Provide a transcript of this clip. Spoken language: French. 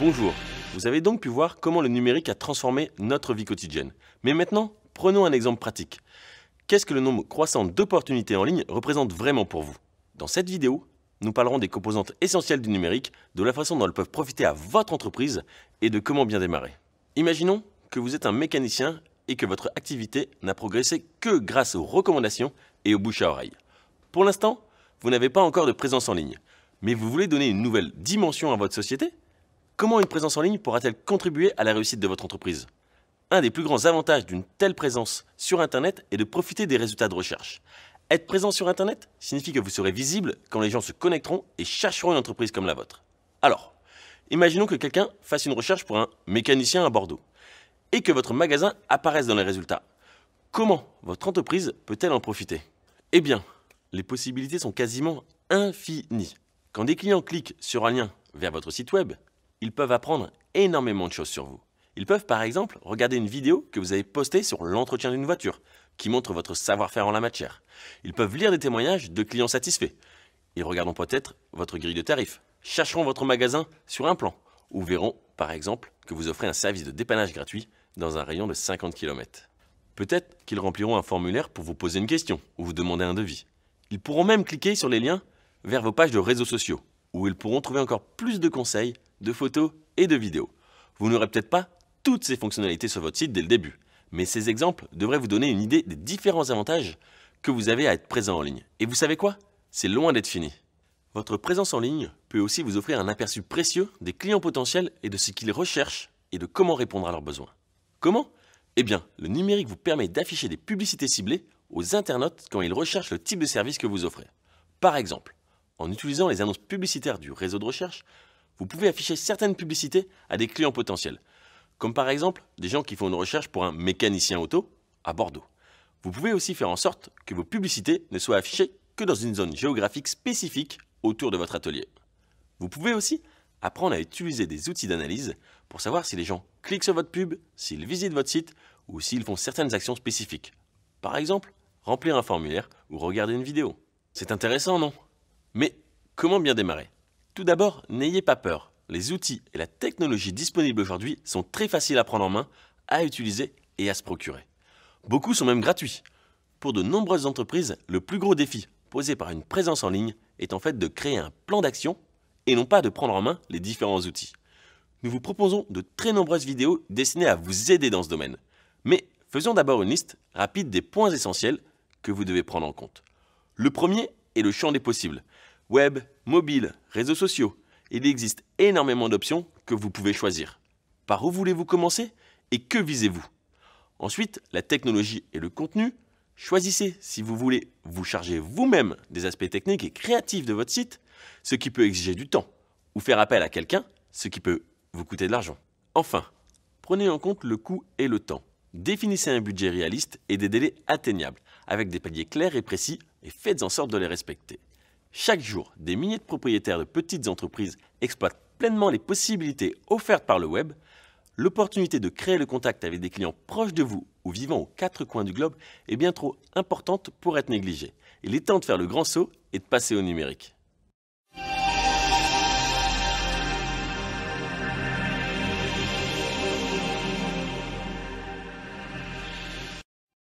Bonjour, vous avez donc pu voir comment le numérique a transformé notre vie quotidienne. Mais maintenant, prenons un exemple pratique. Qu'est-ce que le nombre croissant d'opportunités en ligne représente vraiment pour vous? Dans cette vidéo, nous parlerons des composantes essentielles du numérique, de la façon dont elles peuvent profiter à votre entreprise et de comment bien démarrer. Imaginons que vous êtes un mécanicien et que votre activité n'a progressé que grâce aux recommandations et aux bouche à oreille. Pour l'instant, vous n'avez pas encore de présence en ligne, mais vous voulez donner une nouvelle dimension à votre société? Comment une présence en ligne pourra-t-elle contribuer à la réussite de votre entreprise? Un des plus grands avantages d'une telle présence sur Internet est de profiter des résultats de recherche. Être présent sur Internet signifie que vous serez visible quand les gens se connecteront et chercheront une entreprise comme la vôtre. Alors, imaginons que quelqu'un fasse une recherche pour un mécanicien à Bordeaux et que votre magasin apparaisse dans les résultats. Comment votre entreprise peut-elle en profiter? Eh bien, les possibilités sont quasiment infinies. Quand des clients cliquent sur un lien vers votre site web, ils peuvent apprendre énormément de choses sur vous. Ils peuvent par exemple regarder une vidéo que vous avez postée sur l'entretien d'une voiture, qui montre votre savoir-faire en la matière. Ils peuvent lire des témoignages de clients satisfaits. Ils regarderont peut-être votre grille de tarifs, chercheront votre magasin sur un plan, ou verront par exemple que vous offrez un service de dépannage gratuit dans un rayon de 50 km. Peut-être qu'ils rempliront un formulaire pour vous poser une question ou vous demander un devis. Ils pourront même cliquer sur les liens vers vos pages de réseaux sociaux, où ils pourront trouver encore plus de conseils, de photos et de vidéos. Vous n'aurez peut-être pas toutes ces fonctionnalités sur votre site dès le début, mais ces exemples devraient vous donner une idée des différents avantages que vous avez à être présent en ligne. Et vous savez quoi? C'est loin d'être fini. Votre présence en ligne peut aussi vous offrir un aperçu précieux des clients potentiels et de ce qu'ils recherchent et de comment répondre à leurs besoins. Comment? Eh bien, le numérique vous permet d'afficher des publicités ciblées aux internautes quand ils recherchent le type de service que vous offrez. Par exemple, en utilisant les annonces publicitaires du réseau de recherche, vous pouvez afficher certaines publicités à des clients potentiels, comme par exemple des gens qui font une recherche pour un mécanicien auto à Bordeaux. Vous pouvez aussi faire en sorte que vos publicités ne soient affichées que dans une zone géographique spécifique autour de votre atelier. Vous pouvez aussi apprendre à utiliser des outils d'analyse pour savoir si les gens cliquent sur votre pub, s'ils visitent votre site ou s'ils font certaines actions spécifiques. Par exemple, remplir un formulaire ou regarder une vidéo. C'est intéressant, non? Mais comment bien démarrer? Tout d'abord, n'ayez pas peur. Les outils et la technologie disponibles aujourd'hui sont très faciles à prendre en main, à utiliser et à se procurer. Beaucoup sont même gratuits. Pour de nombreuses entreprises, le plus gros défi posé par une présence en ligne est en fait de créer un plan d'action et non pas de prendre en main les différents outils. Nous vous proposons de très nombreuses vidéos destinées à vous aider dans ce domaine. Mais faisons d'abord une liste rapide des points essentiels que vous devez prendre en compte. Le premier est le champ des possibles. Web, mobile, réseaux sociaux. Il existe énormément d'options que vous pouvez choisir. Par où voulez-vous commencer et que visez-vous? Ensuite, la technologie et le contenu. Choisissez si vous voulez vous charger vous-même des aspects techniques et créatifs de votre site, ce qui peut exiger du temps, ou faire appel à quelqu'un, ce qui peut vous coûter de l'argent. Enfin, prenez en compte le coût et le temps. Définissez un budget réaliste et des délais atteignables, avec des paliers clairs et précis, et faites en sorte de les respecter. Chaque jour, des milliers de propriétaires de petites entreprises exploitent pleinement les possibilités offertes par le web. L'opportunité de créer le contact avec des clients proches de vous ou vivant aux quatre coins du globe est bien trop importante pour être négligée. Il est temps de faire le grand saut et de passer au numérique.